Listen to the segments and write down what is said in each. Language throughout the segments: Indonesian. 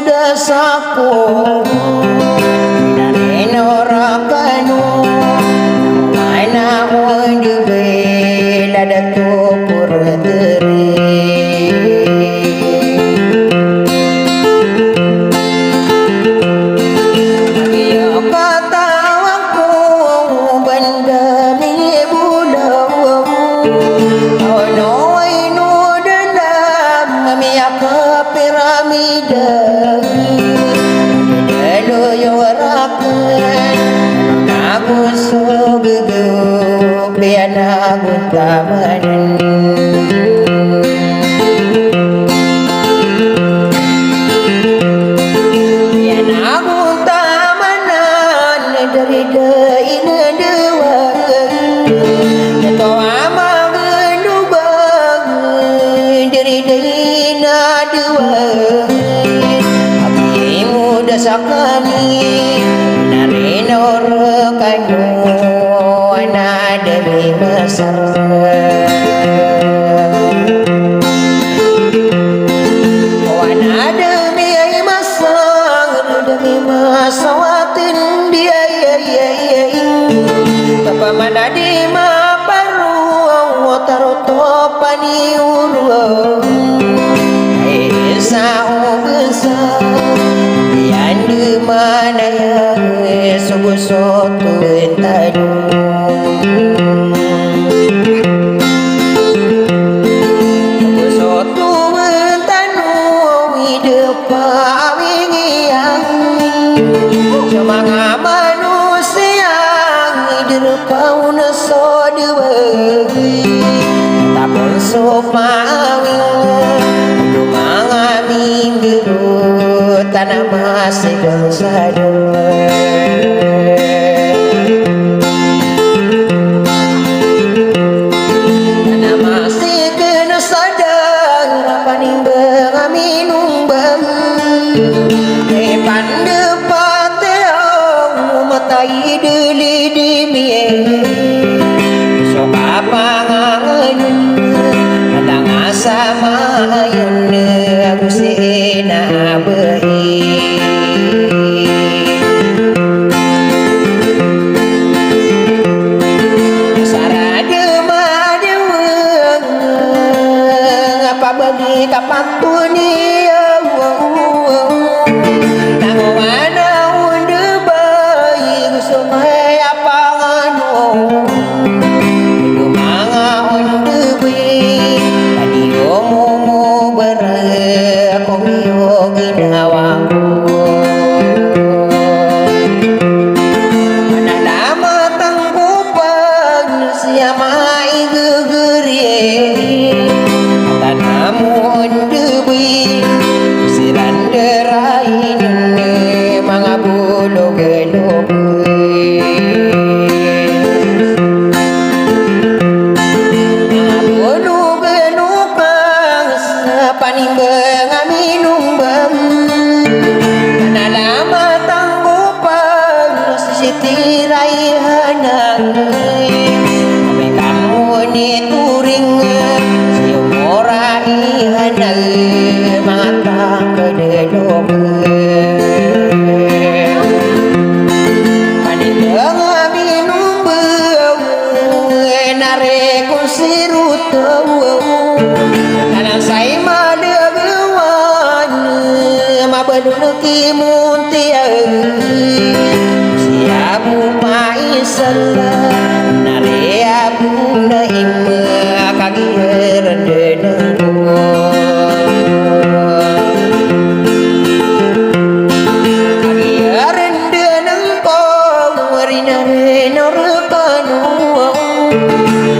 desaku dari norakanu mana undi bela datukur teri ayo kata aku benda ni bulau ono inu dalam mamiak piramida delu yorakan aku sugugu biana gutamanan biana gutamanan dari deine dewa atau ama gendubang dari deina dewa abimu dasakani narina orkanu ana demi masar wana demi masar demi masawatin dia Papa mana di ma paru taroto pani uru esa ubesa yandu mana ya subusotu entadu subusotu entanu widepa wingiang cuma manusia dirpau neso dewe tapon sopawi dumangami biru tanah masih dosa tanah masih kena sadar paning bengaminung bang pande pateo matai deli di mie so apa ngangen kadang asama ayun aku sina behi sarade madeweng apa bagi kapantuni nang mana unde bayi gusumai apa nganu dumanga unde bayi tadi omumu berak komiyo ginawamu mana lama tangkupan siamai gegeri tanamu unde bayi siran derain mangabulu geluk mangabulu gelukang sepaning bengaminung bang mana lama tanggupan sisitirai hanang kami kamu ni turing siung orai hanang mangatang kedelok Kanang say madagawan mabadunuki muntia siabu paisala nariabu naim kagiran denengku kagiran denengku rinare norkanu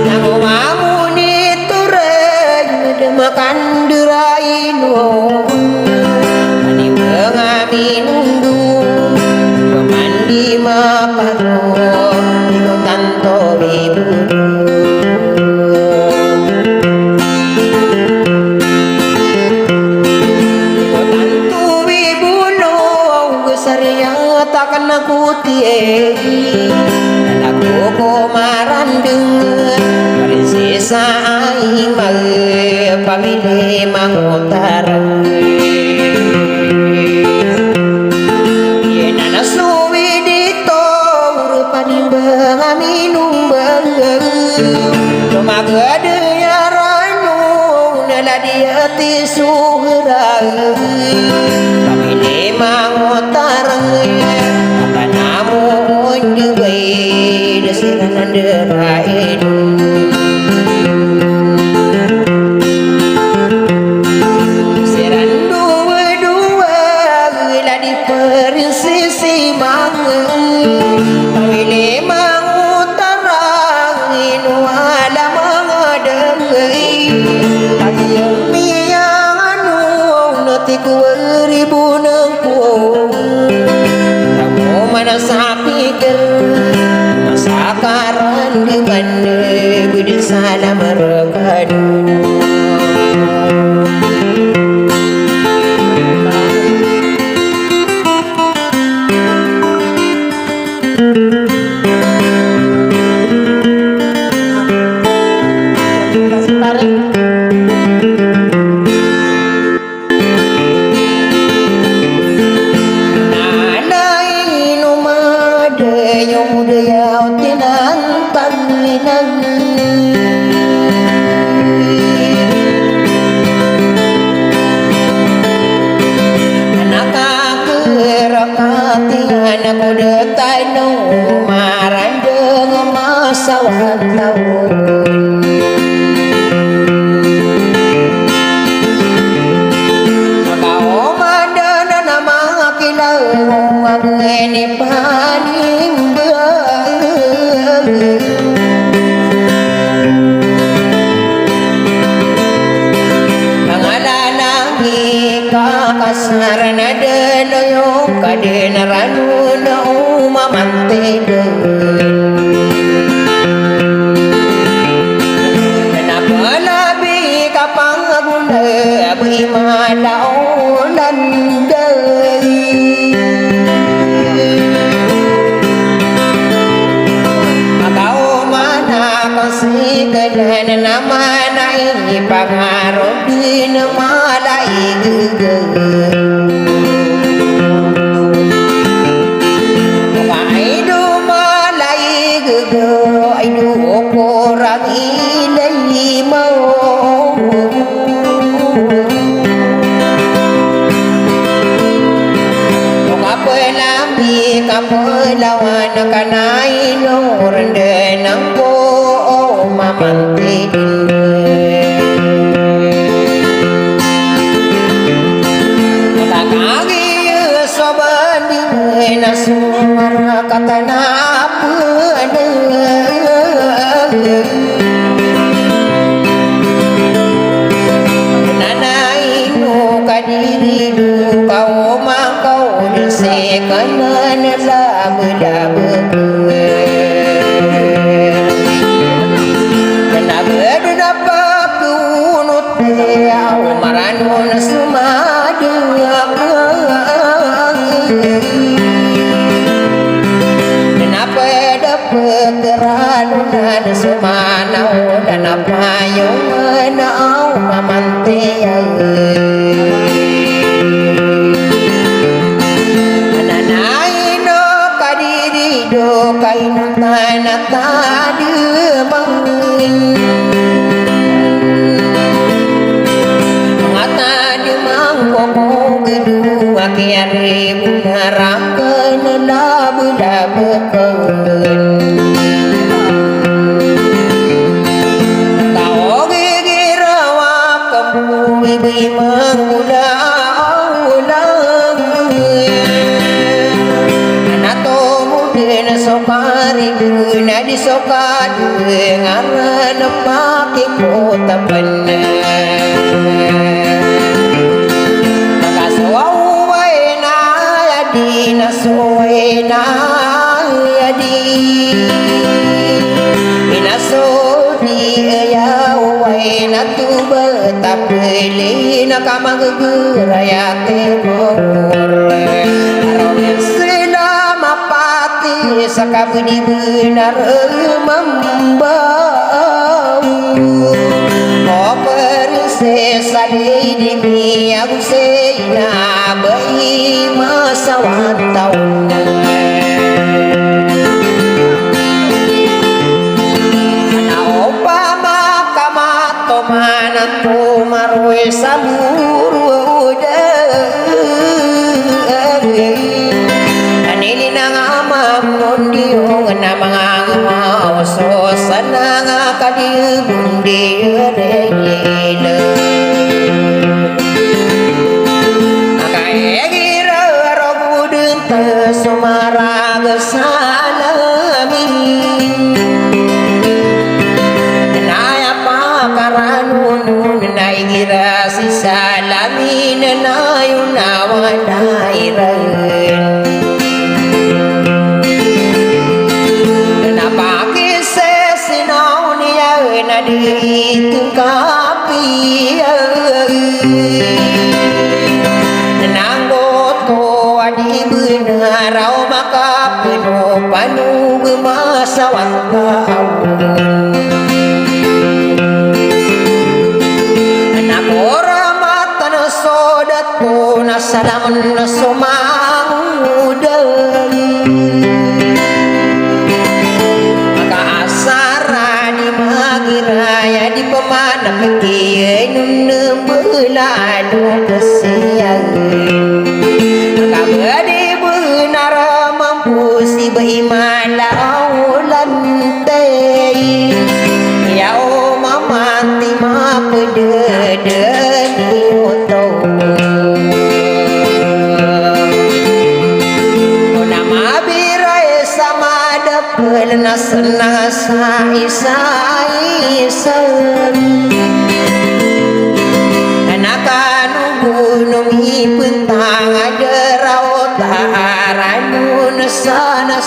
nangu mamu makan derainu ani mengaminundu pemandi maparo iko tanto ibu iko tanto ibu no gesaria takkan aku tie aku komarandeng sisa imal pamili mangutar di perinsisi mangen Pamili mangutarang inuala mangadengay Agiyang miyang anu natiku ribu nengku Kamu mana sapikir Masakaran dengan budi sana merekadu Aku detai no marandeng masawan tahun Kau madana nama kilau ngeni paning kasar nada loyong kadenaranu na umamante Kenapa labi kapang guna bimalau landai Kau mana kasih kedan nama naik pangaruh di malai Aidu malai gege aidu orang ini mau Kapelambi kapelawan kanai nur denang po mamanti na sumara katana puna nanai no kadiri du kau makau dese kanan la beda kenapa kenapa kunut au maranun sumadu Pegeran dan semanau dan apa yang menau mamanti Ananai no kadiri do kainun tanah tadi mangin Mengata di mangkoko kedua kiari bunarakan labu-labu Ibu mengulang anak tomu dena sokari dena di sokadu ngaran pake kota bener makasau waena yadi nasoena yadi inasodi ya waena tu betapeli nakamang geraya temor arawin selama pati sakabudi benar membau oh prinsesa di aku sena bayi masa tahun manatu marwe saburu anili nangama mundio ngana mangama so sananga kadi bundi rele akagira rogu ได้เริงna pakise sinaw niya na dito kapi nanggoto adi benaraw makapuno panug masawat kaawon nakora mata na sodat ko na salaman na sumangudang raya di pemana pekiye nunung beladu kesiang kabadi benar mampu si beriman laulan tei ya o mamati ma pededeni oto nama birai sama dapel nasna sai gunung ipentang ada raut haramun sana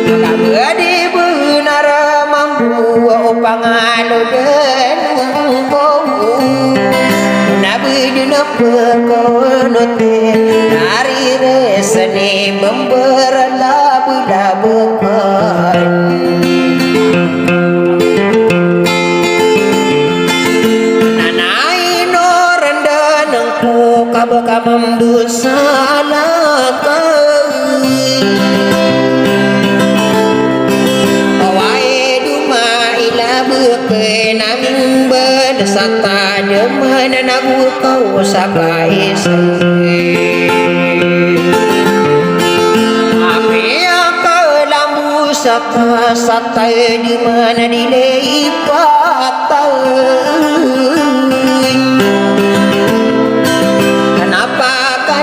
kabadi benar mampu pangalu denung bau nabi dina perkonote dari resene memberlah budak-budak kabaka membusalakan awai duma ila bekenaming berdesata demen nagu kau sakai api akal lambu saka satai di mana dilepat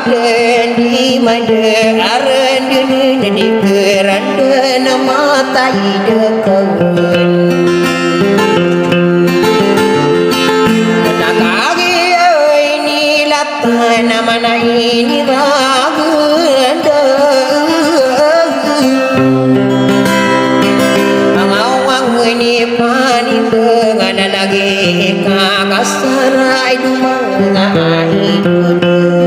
dan di mana aran dene di kerana mata hidup nakagi ini latan mana ini ragu mangawang ini pani dengan lagi kakasarai dumang hidup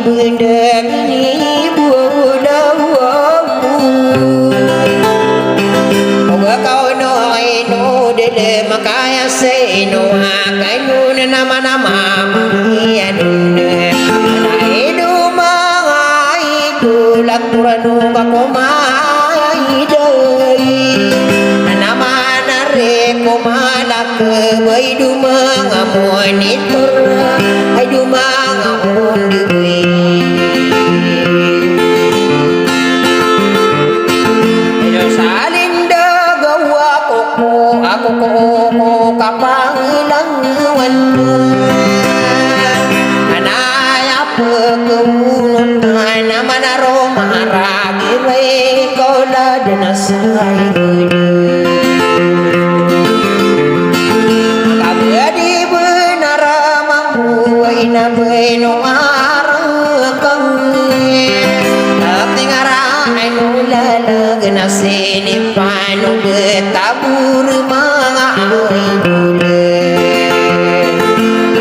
benda ini budawamu Oga kau noi no dele makaya se no akai no nama-nama mangiadune na edu mangai tulak turanu kakomai dei nama nare komala ke baidu mangamonitor aidu mangamundi aku ko kapangilangan anaya pekemunun nama naro maragi rei kola denasai kabadi benar mampu ina beno arakang genasini panu betabur mangaidule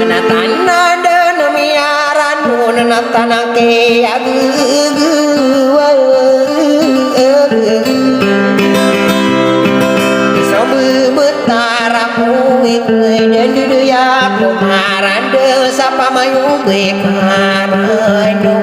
anatana dan miaran natanake agugu sobu betaramu dan duya kumaran de sapa mayu bekarano